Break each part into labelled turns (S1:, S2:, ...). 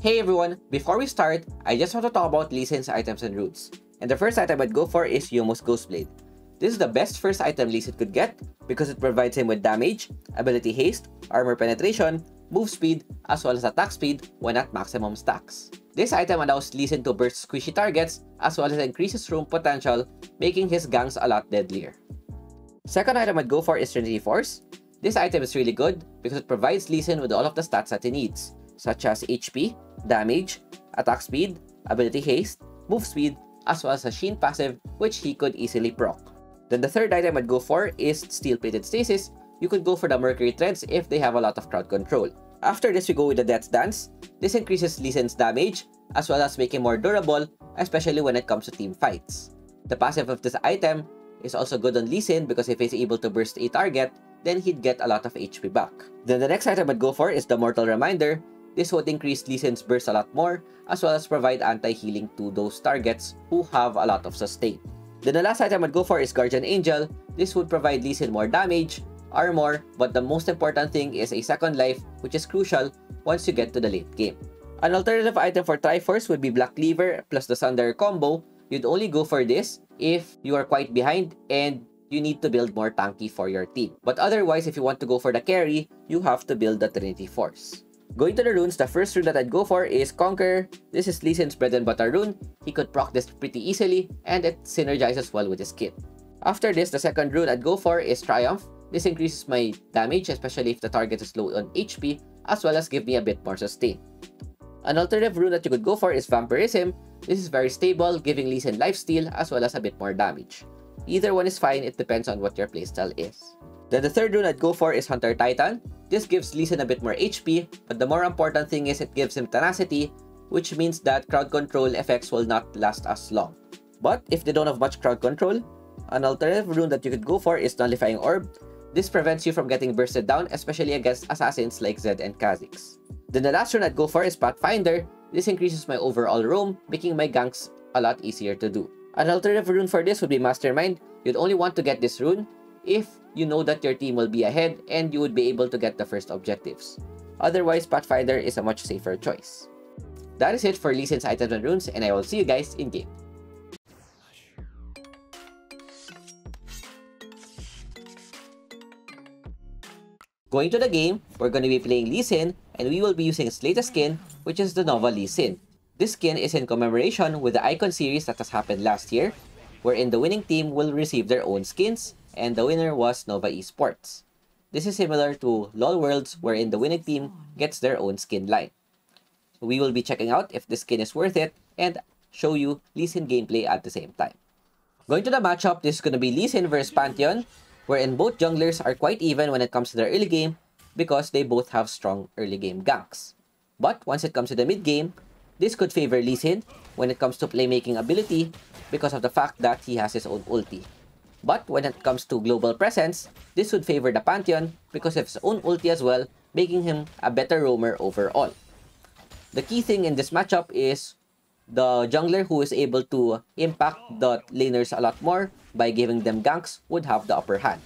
S1: Hey everyone, before we start, I just want to talk about Lee Sin's items and roots. And the first item I'd go for is Youmuu's Ghostblade. This is the best first item Lee Sin could get because it provides him with damage, ability haste, armor penetration, move speed, as well as attack speed when at maximum stacks. This item allows Lee Sin to burst squishy targets as well as increases roam potential, making his ganks a lot deadlier. Second item I'd go for is Trinity Force. This item is really good because it provides Lee Sin with all of the stats that he needs, such as HP, damage, attack speed, ability haste, move speed, as well as a Sheen passive which he could easily proc. Then the third item I'd go for is Steel-Plated Stasis. You could go for the Mercury Threads if they have a lot of crowd control. After this, we go with the Death's Dance. This increases Lee Sin's damage, as well as making him more durable, especially when it comes to team fights. The passive of this item is also good on Lee Sin because if he's able to burst a target, then he'd get a lot of HP back. Then the next item I'd go for is the Mortal Reminder. This would increase Lee Sin's burst a lot more, as well as provide anti-healing to those targets who have a lot of sustain. Then the last item I'd go for is Guardian Angel. This would provide Lee Sin more damage, armor, but the most important thing is a second life, which is crucial once you get to the late game. An alternative item for Triforce would be Black Cleaver plus the Thunder combo. You'd only go for this if you are quite behind and you need to build more tanky for your team. But otherwise, if you want to go for the carry, you have to build the Trinity Force. Going to the runes, the first rune that I'd go for is Conquer. This is Lee Sin's bread and butter rune. He could proc this pretty easily and it synergizes well with his kit. After this, the second rune I'd go for is Triumph. This increases my damage, especially if the target is low on HP, as well as give me a bit more sustain. An alternative rune that you could go for is Vampirism. This is very stable, giving Lee Sin lifesteal as well as a bit more damage. Either one is fine, it depends on what your playstyle is. Then the third rune I'd go for is Hunter Titan. This gives Lee Sin a bit more HP, but the more important thing is it gives him tenacity, which means that crowd control effects will not last as long. But if they don't have much crowd control, an alternative rune that you could go for is Nullifying Orb. This prevents you from getting bursted down, especially against assassins like Zed and Kha'Zix. Then the last rune I'd go for is Pathfinder. This increases my overall roam, making my ganks a lot easier to do. An alternative rune for this would be Mastermind. You'd only want to get this rune if you know that your team will be ahead and you would be able to get the first objectives. Otherwise, Pathfinder is a much safer choice. That is it for Lee Sin's items and runes, and I will see you guys in game. Going to the game, we're going to be playing Lee Sin, and we will be using his latest skin, which is the Nova Lee Sin. This skin is in commemoration with the Icon series that has happened last year, wherein the winning team will receive their own skins, and the winner was Nova Esports. This is similar to LoL Worlds, wherein the winning team gets their own skin line. We will be checking out if this skin is worth it, and show you Lee Sin gameplay at the same time. Going to the matchup, this is going to be Lee Sin versus Pantheon, wherein both junglers are quite even when it comes to their early game because they both have strong early game ganks. But once it comes to the mid game, this could favor Lee Sin when it comes to playmaking ability because of the fact that he has his own ulti. But when it comes to global presence, this would favor the Pantheon because of his own ulti as well, making him a better roamer overall. The key thing in this matchup is the jungler who is able to impact the laners a lot more by giving them ganks would have the upper hand.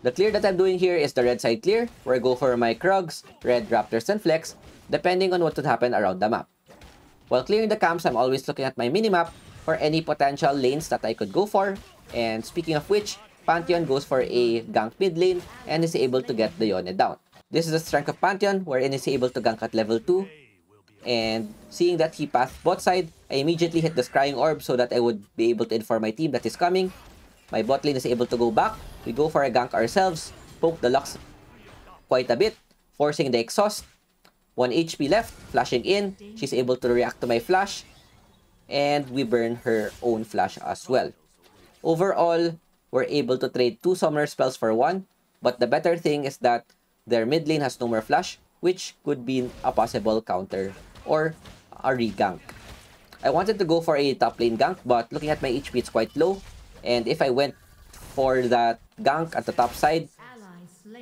S1: The clear that I'm doing here is the red side clear, where I go for my Krugs, Red Raptors, and Flex, depending on what would happen around the map. While clearing the camps, I'm always looking at my minimap for any potential lanes that I could go for. And speaking of which, Pantheon goes for a gank mid lane and is able to get the Yone down. This is the strength of Pantheon, wherein he's able to gank at level 2. And seeing that he passed bot side, I immediately hit the Scrying Orb so that I would be able to inform my team that he's coming. My bot lane is able to go back. We go for a gank ourselves, poke the Lux quite a bit, forcing the exhaust. 1 HP left, flashing in. She's able to react to my flash. And we burn her own flash as well. Overall, we're able to trade 2 summoner spells for 1. But the better thing is that their mid lane has no more flash, which could be a possible counter or a re-gank. I wanted to go for a top lane gank, but looking at my HP, it's quite low. And if I went for that gank at the top side,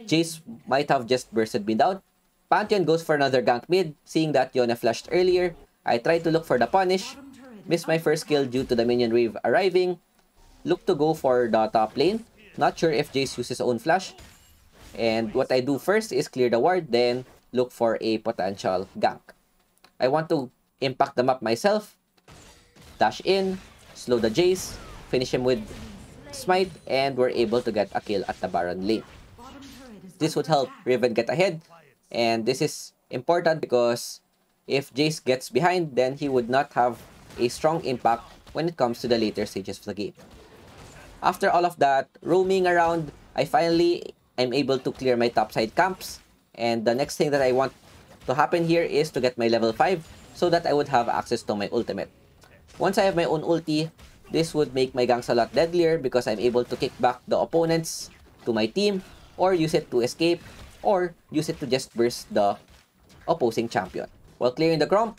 S1: Jace might have just bursted me down. Pantheon goes for another gank mid, seeing that Yone flashed earlier. I tried to look for the punish, missed my first kill due to the minion wave arriving. Look to go for the top lane. Not sure if Jace uses his own flash. And what I do first is clear the ward, then look for a potential gank. I want to impact the map myself. Dash in, slow the Jace, finish him with Smite, and we're able to get a kill at the Baron lane. This would help Riven get ahead, and this is important because if Jace gets behind, then he would not have a strong impact when it comes to the later stages of the game. After all of that, roaming around, I finally am able to clear my topside camps, and the next thing that I want to happen here is to get my level 5 so that I would have access to my ultimate. Once I have my own ulti, this would make my ganks a lot deadlier because I'm able to kick back the opponents to my team, or use it to escape, or use it to just burst the opposing champion. While clearing the Gromp,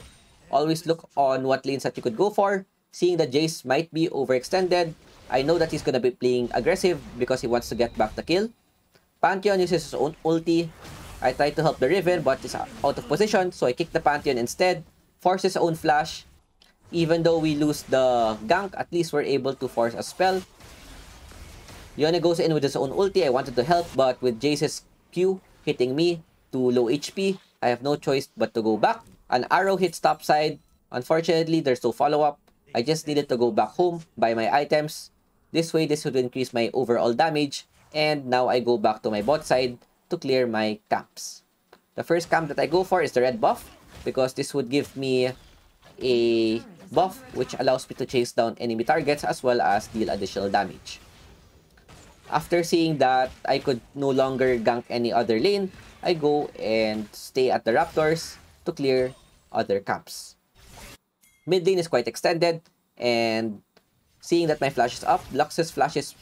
S1: always look on what lanes that you could go for. Seeing that Jace might be overextended, I know that he's gonna be playing aggressive because he wants to get back the kill. Pantheon uses his own ulti. I try to help the Riven, but it's out of position, so I kick the Pantheon instead. Force his own flash. Even though we lose the gank, at least we're able to force a spell. Yone goes in with his own ulti. I wanted to help, but with Jace's Q hitting me to low HP, I have no choice but to go back. An arrow hits topside. Unfortunately, there's no follow-up. I just needed to go back home, buy my items. This way, this would increase my overall damage. And now I go back to my bot side to clear my camps. The first camp that I go for is the red buff, because this would give me a buff which allows me to chase down enemy targets as well as deal additional damage. After seeing that I could no longer gank any other lane, I go and stay at the Raptors to clear other camps. Mid lane is quite extended, and seeing that my flash is up, Lux's flash is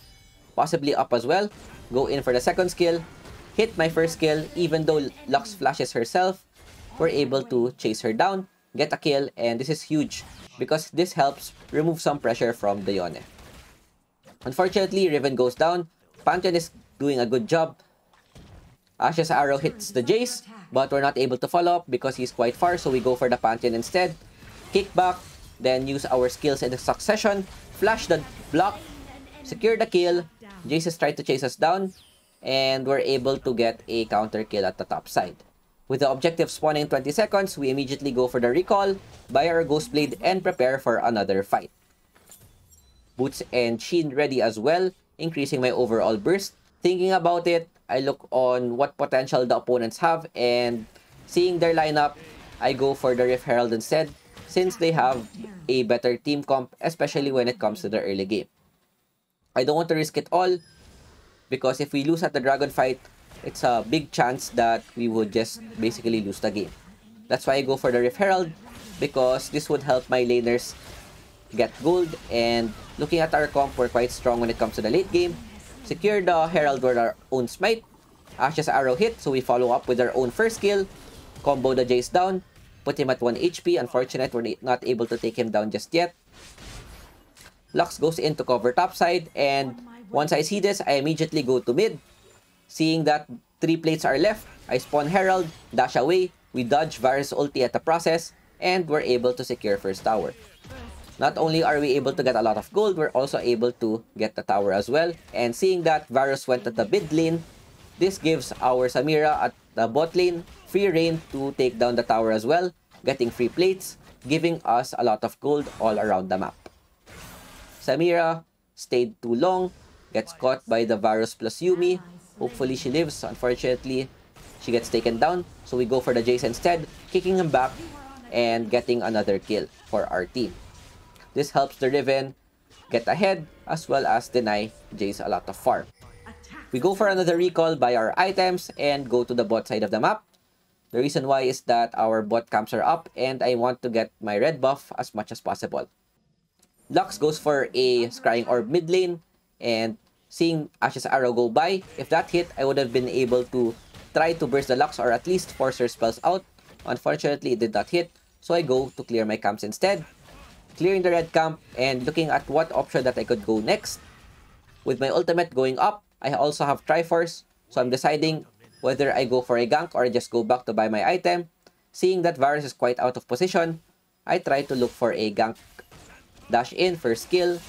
S1: possibly up as well. Go in for the second skill, hit my first skill. Even though Lux flashes herself, we're able to chase her down, get a kill, and this is huge because this helps remove some pressure from the Yone. Unfortunately, Riven goes down. Pantheon is doing a good job. Ashe's arrow hits the Jace, but we're not able to follow up because he's quite far, so we go for the Pantheon instead. Kick back, then use our skills in the succession, flash the block, secure the kill. Jace has tried to chase us down, and we're able to get a counter kill at the top side. With the objective spawning in 20 seconds, we immediately go for the recall, buy our Ghost Blade, and prepare for another fight. Boots and Sheen ready as well, increasing my overall burst. Thinking about it, I look on what potential the opponents have, and seeing their lineup, I go for the Rift Herald instead, since they have a better team comp, especially when it comes to the early game. I don't want to risk it all, because if we lose at the Dragon fight, it's a big chance that we would just basically lose the game. That's why I go for the Rift Herald, because this would help my laners get gold, and looking at our comp, we're quite strong when it comes to the late game. Secure the Herald with our own smite. Ashe's arrow hit, so we follow up with our own first kill. Combo the Jace down, put him at 1 HP. Unfortunate, we're not able to take him down just yet. Lux goes in to cover topside, and once I see this, I immediately go to mid. Seeing that 3 plates are left, I spawn Herald, dash away, we dodge Varus ulti at the process, and we're able to secure first tower. Not only are we able to get a lot of gold, we're also able to get the tower as well. And seeing that Varus went to the mid lane, this gives our Samira at the bot lane free reign to take down the tower as well, getting free plates, giving us a lot of gold all around the map. Samira stayed too long, gets caught by the Varus plus Yuumi. Hopefully she lives. Unfortunately, she gets taken down, so we go for the Jace instead, kicking him back and getting another kill for our team. This helps the Riven get ahead as well as deny Jace a lot of farm. We go for another recall, buy our items, and go to the bot side of the map. The reason why is that our bot camps are up and I want to get my red buff as much as possible. Lux goes for a Scrying Orb mid lane, and seeing Ashe's arrow go by, if that hit, I would have been able to try to burst the Lux or at least force her spells out. Unfortunately, it did not hit, so I go to clear my camps instead. Clearing the red camp and looking at what option that I could go next. With my ultimate going up, I also have Triforce, so I'm deciding whether I go for a gank or I just go back to buy my item. Seeing that Varus is quite out of position, I try to look for a gank. Dash in, first skill.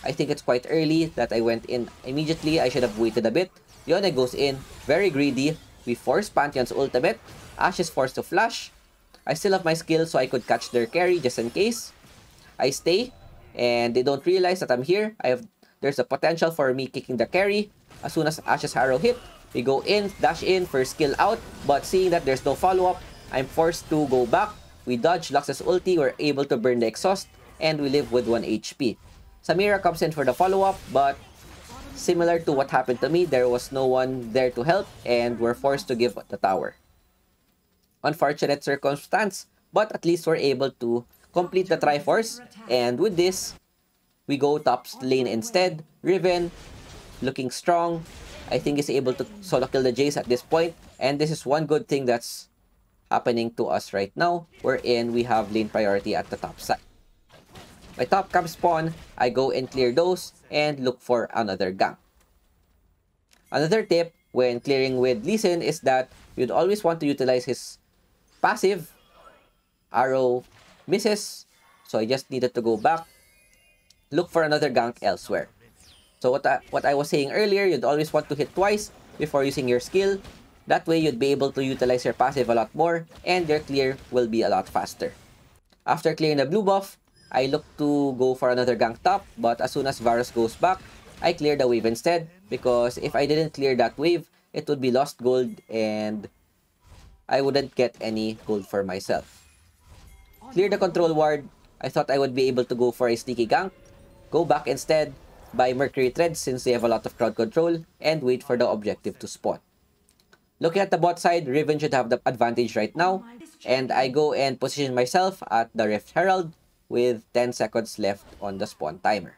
S1: I think it's quite early that I went in immediately. I should have waited a bit. Yone goes in, very greedy. We force Pantheon's ultimate. Ashe is forced to flash. I still have my skill so I could catch their carry just in case. I stay, and they don't realize that I'm here. There's a potential for me kicking the carry. As soon as Ash's arrow hit, we go in, dash in for skill out, but seeing that there's no follow-up, I'm forced to go back. We dodge Lux's ulti, we're able to burn the exhaust, and we live with 1 HP. Samira comes in for the follow-up, but similar to what happened to me, there was no one there to help, and we're forced to give the tower. Unfortunate circumstance, but at least we're able to complete the Triforce, and with this, we go top lane instead. Riven, looking strong, I think is able to solo kill the Jace at this point, and this is one good thing that's happening to us right now, wherein we have lane priority at the top side. My top camp spawn, I go and clear those and look for another gank. Another tip when clearing with Lee Sin is that you'd always want to utilize his passive. Arrow misses, so I just needed to go back, look for another gank elsewhere. So what I was saying earlier, you'd always want to hit twice before using your skill. That way, you'd be able to utilize your passive a lot more, and your clear will be a lot faster. After clearing the blue buff, I look to go for another gank top, but as soon as Varus goes back, I clear the wave instead, because if I didn't clear that wave, it would be lost gold, and I wouldn't get any gold for myself. Clear the control ward. I thought I would be able to go for a sneaky gank, go back instead, buy Mercury Threads since they have a lot of crowd control, and wait for the objective to spawn. Looking at the bot side, Riven should have the advantage right now, and I go and position myself at the Rift Herald with 10 seconds left on the spawn timer.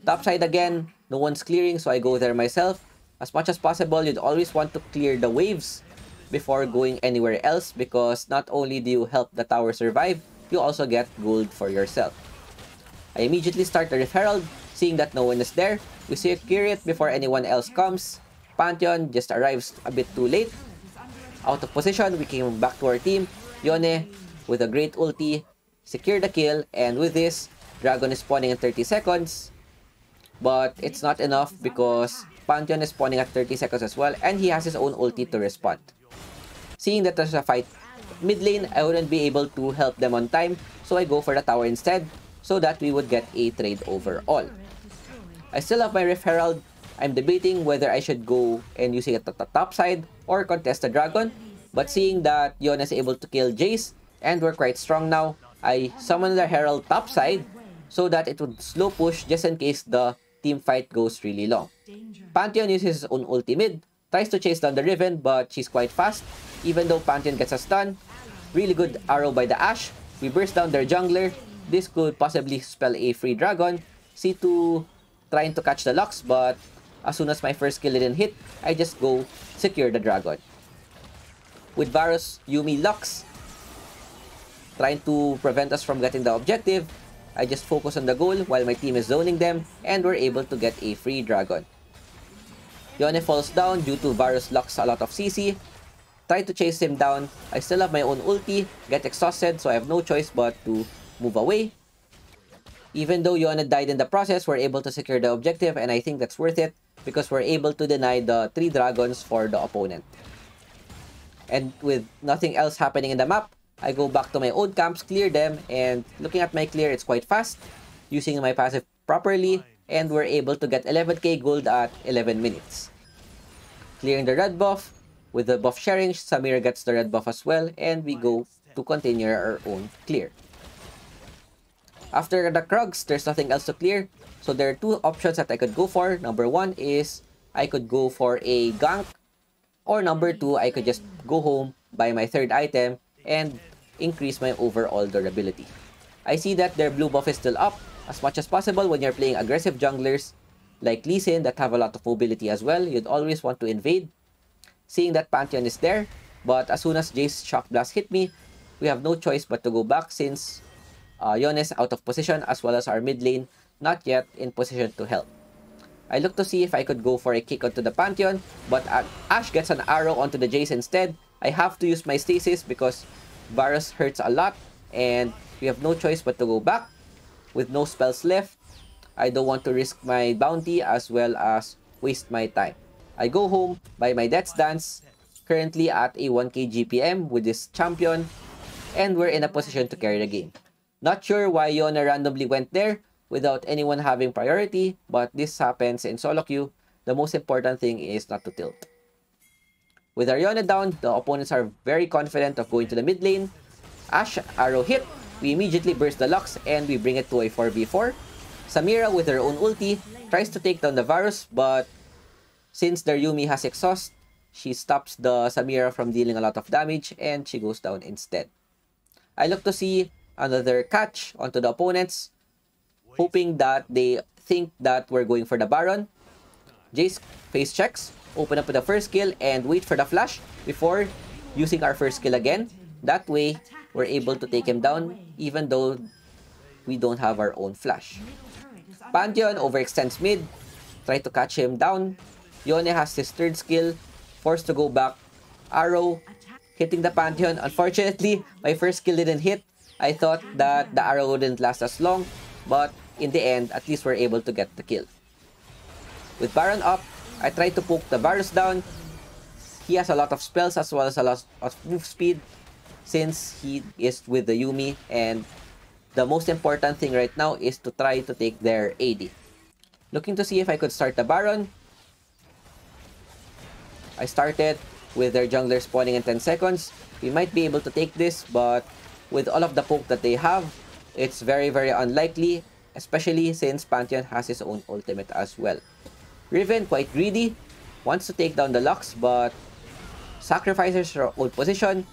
S1: Top side again, no one's clearing, so I go there myself. As much as possible, you'd always want to clear the waves before going anywhere else, because not only do you help the tower survive, you also get gold for yourself. I immediately start the Rift Herald, seeing that no one is there. We secure it before anyone else comes. Pantheon just arrives a bit too late. Out of position, we came back to our team. Yone, with a great ulti, secured the kill, and with this, Dragon is spawning in 30 seconds. But it's not enough because Pantheon is spawning at 30 seconds as well, and he has his own ulti to respond. Seeing that there's a fight mid lane, I wouldn't be able to help them on time, so I go for the tower instead, so that we would get a trade overall. I still have my Rift Herald. I'm debating whether I should go and use it at the top side or contest the dragon, but seeing that Yon is able to kill Jace and we're quite strong now, I summon the Herald top side so that it would slow push just in case the team fight goes really long. Pantheon uses his own ultimate, tries to chase down the Riven, but she's quite fast. Even though Pantheon gets a stun, really good arrow by the Ashe. We burst down their jungler. This could possibly spell a free dragon. C2 trying to catch the Lux, but as soon as my first skill didn't hit, I just go secure the dragon. With Varus, Yuumi, Lux trying to prevent us from getting the objective, I just focus on the goal while my team is zoning them, and we're able to get a free dragon. Yone falls down due to Varus Lux a lot of CC. Try to chase him down. I still have my own ulti, get exhausted, so I have no choice but to move away. Even though Yone died in the process, we're able to secure the objective, and I think that's worth it because we're able to deny the 3 dragons for the opponent. And with nothing else happening in the map, I go back to my old camps, clear them, and looking at my clear, it's quite fast, using my passive properly, and we're able to get 11k gold at 11 minutes. Clearing the red buff, with the buff sharing, Samira gets the red buff as well, and we go to continue our own clear. After the Krugs, there's nothing else to clear, so there are 2 options that I could go for. Number 1 is I could go for a gank, or number 2, I could just go home, buy my 3rd item, and increase my overall durability. I see that their blue buff is still up. As much as possible, when you're playing aggressive junglers like Lee Sin that have a lot of mobility as well, you'd always want to invade. Seeing that Pantheon is there, but as soon as Jace's Shock Blast hit me, we have no choice but to go back since Yone is out of position, as well as our mid lane not yet in position to help. I look to see if I could go for a kick onto the Pantheon, but Ashe gets an arrow onto the Jace instead. I have to use my stasis because Varus hurts a lot, and we have no choice but to go back. With no spells left, I don't want to risk my bounty as well as waste my time. I go home, buy my Death's Dance, currently at a 1k GPM with this champion, and we're in a position to carry the game. Not sure why Yone randomly went there without anyone having priority, but this happens in solo queue. The most important thing is not to tilt. With our Yone down, the opponents are very confident of going to the mid lane. Ashe arrow hit, we immediately burst the Lux and we bring it to a 4v4. Samira with her own ulti tries to take down the Varus, but since their Yuumi has exhaust, she stops the Samira from dealing a lot of damage and she goes down instead. I look to see another catch onto the opponents, hoping that they think that we're going for the Baron. Jace face checks, open up with the first kill and wait for the flash before using our first kill again. That way, we're able to take him down even though we don't have our own flash. Pantheon overextends mid, try to catch him down. Yone has his third skill, forced to go back. Arrow hitting the Pantheon. Unfortunately, my first skill didn't hit. I thought that the arrow wouldn't last as long, but in the end, at least we're able to get the kill. With Baron up, I tried to poke the Varus down. He has a lot of spells as well as a lot of move speed since he is with the Yuumi, and the most important thing right now is to try to take their AD. Looking to see if I could start the Baron. I started with their jungler spawning in 10 seconds. We might be able to take this, but with all of the poke that they have, it's very unlikely, especially since Pantheon has his own ultimate as well. Riven, quite greedy, wants to take down the Lux, but sacrifices her own position.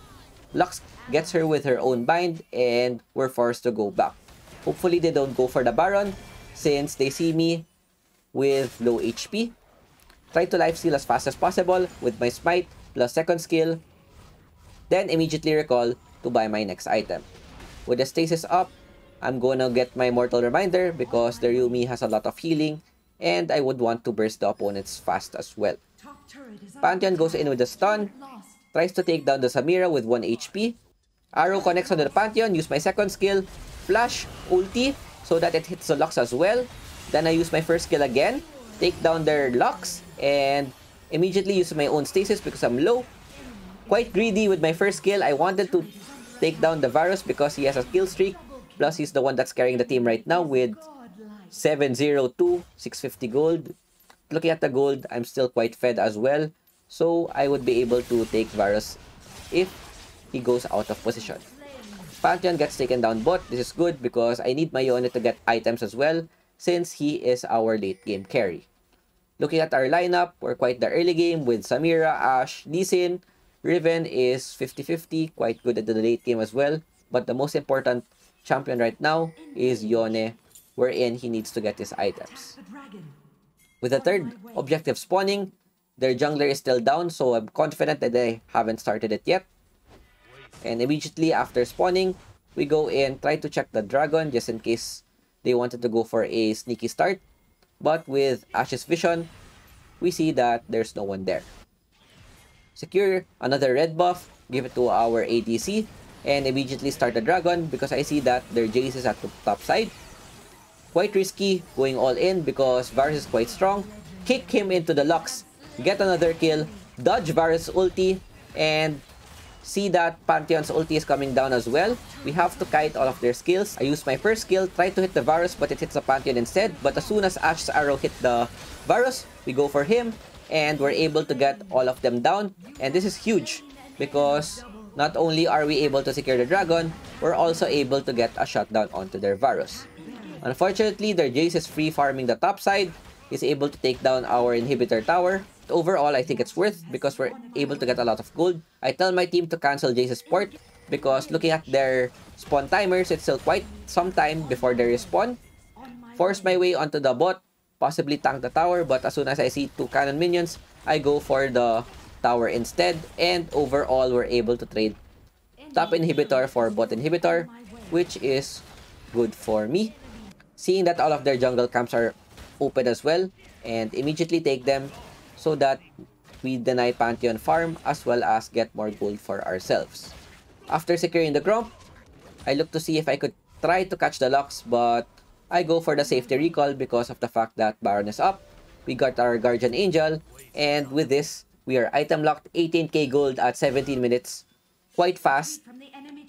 S1: Lux gets her with her own bind, and we're forced to go back. Hopefully they don't go for the Baron, since they see me with low HP. Try to lifesteal as fast as possible with my smite plus second skill. Then immediately recall to buy my next item. With the stasis up, I'm gonna get my Mortal Reminder because their Yuumi has a lot of healing and I would want to burst the opponents fast as well. Pantheon goes in with the stun, tries to take down the Samira with 1 HP. Arrow connects onto the Pantheon, use my second skill, flash, ulti, so that it hits the Lux as well. Then I use my first skill again, take down their Lux, and immediately use my own stasis because I'm low. Quite greedy with my first skill. I wanted to take down the Varus because he has a kill streak. Plus, he's the one that's carrying the team right now with 702, 650 gold. Looking at the gold, I'm still quite fed as well. So, I would be able to take Varus if he goes out of position. Pantheon gets taken down bot. This is good because I need my Yone to get items as well since he is our late game carry. Looking at our lineup, we're quite the early game with Samira, Ashe, Lee Sin. Riven is 50-50, quite good at the late game as well. But the most important champion right now is Yone, wherein he needs to get his items. With the third objective spawning, their jungler is still down, so I'm confident that they haven't started it yet. And immediately after spawning, we go in, try to check the dragon just in case they wanted to go for a sneaky start. But with Ashe's vision, we see that there's no one there. Secure another red buff, give it to our ADC, and immediately start the dragon because I see that their Jace is at the top side. Quite risky going all in because Varus is quite strong. Kick him into the Lux, get another kill, dodge Varus' ulti, and see that Pantheon's ulti is coming down as well. We have to kite all of their skills. I use my first skill, try to hit the Varus, but it hits the Pantheon instead. But as soon as Ashe's arrow hit the Varus, we go for him, and we're able to get all of them down. And this is huge, because not only are we able to secure the dragon, we're also able to get a shutdown onto their Varus. Unfortunately, their Jace is free farming the top side. He's able to take down our inhibitor tower. Overall, I think it's worth because we're able to get a lot of gold. I tell my team to cancel Jace's port because looking at their spawn timers, it's still quite some time before they respawn. Force my way onto the bot, possibly tank the tower, but as soon as I see 2 cannon minions, I go for the tower instead. And overall, we're able to trade top inhibitor for bot inhibitor, which is good for me. Seeing that all of their jungle camps are open as well, and immediately take them so that we deny Pantheon farm as well as get more gold for ourselves. After securing the Gromp, I look to see if I could try to catch the Lux, but I go for the safety recall because of the fact that Baron is up. We got our Guardian Angel, and with this, we are item locked 18k gold at 17 minutes. Quite fast.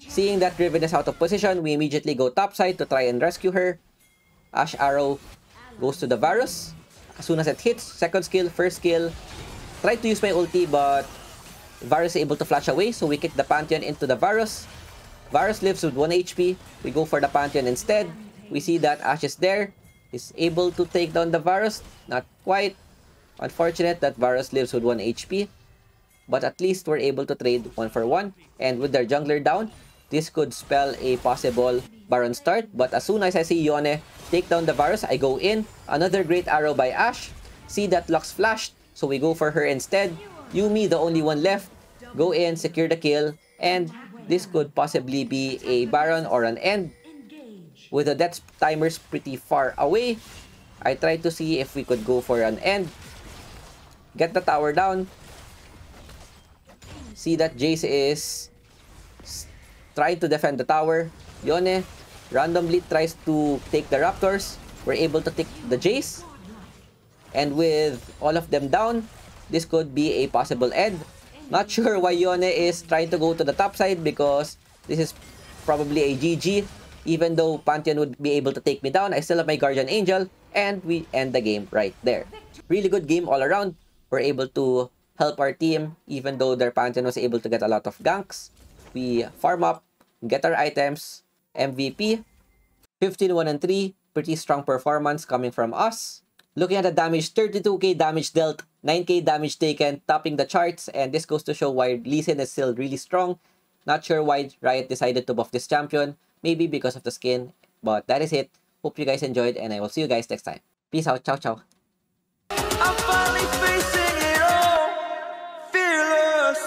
S1: Seeing that Riven is out of position, we immediately go topside to try and rescue her. Ashe arrow goes to the Varus. As soon as it hits, second skill, first skill. Tried to use my ulti, but Varus is able to flash away, so we kick the Pantheon into the Varus. Varus lives with 1 HP. We go for the Pantheon instead. We see that Ashe is there. He's able to take down the Varus. Not quite. Unfortunate that Varus lives with 1 HP. But at least we're able to trade 1 for 1. And with their jungler down, this could spell a possible Baron start. But as soon as I see Yone take down the Varus, I go in. Another great arrow by Ashe. See that Lux flashed, so we go for her instead. Yuumi, the only one left. Go in, secure the kill. And this could possibly be a Baron or an end. With the death timers pretty far away, I tried to see if we could go for an end. Get the tower down. See that Jace is trying to defend the tower. Yone randomly tries to take the Raptors. We're able to take the Jace. And with all of them down, this could be a possible end. Not sure why Yone is trying to go to the top side, because this is probably a GG. Even though Pantheon would be able to take me down, I still have my Guardian Angel. And we end the game right there. Really good game all around. We're able to help our team, even though their Pantheon was able to get a lot of ganks. We farm up, get our items, MVP, 15-1-3, pretty strong performance coming from us. Looking at the damage, 32k damage dealt, 9k damage taken, topping the charts, and this goes to show why Lee Sin is still really strong. Not sure why Riot decided to buff this champion, maybe because of the skin, but that is it. Hope you guys enjoyed, and I will see you guys next time. Peace out, ciao ciao.
S2: I'm finally facing it all, fearless.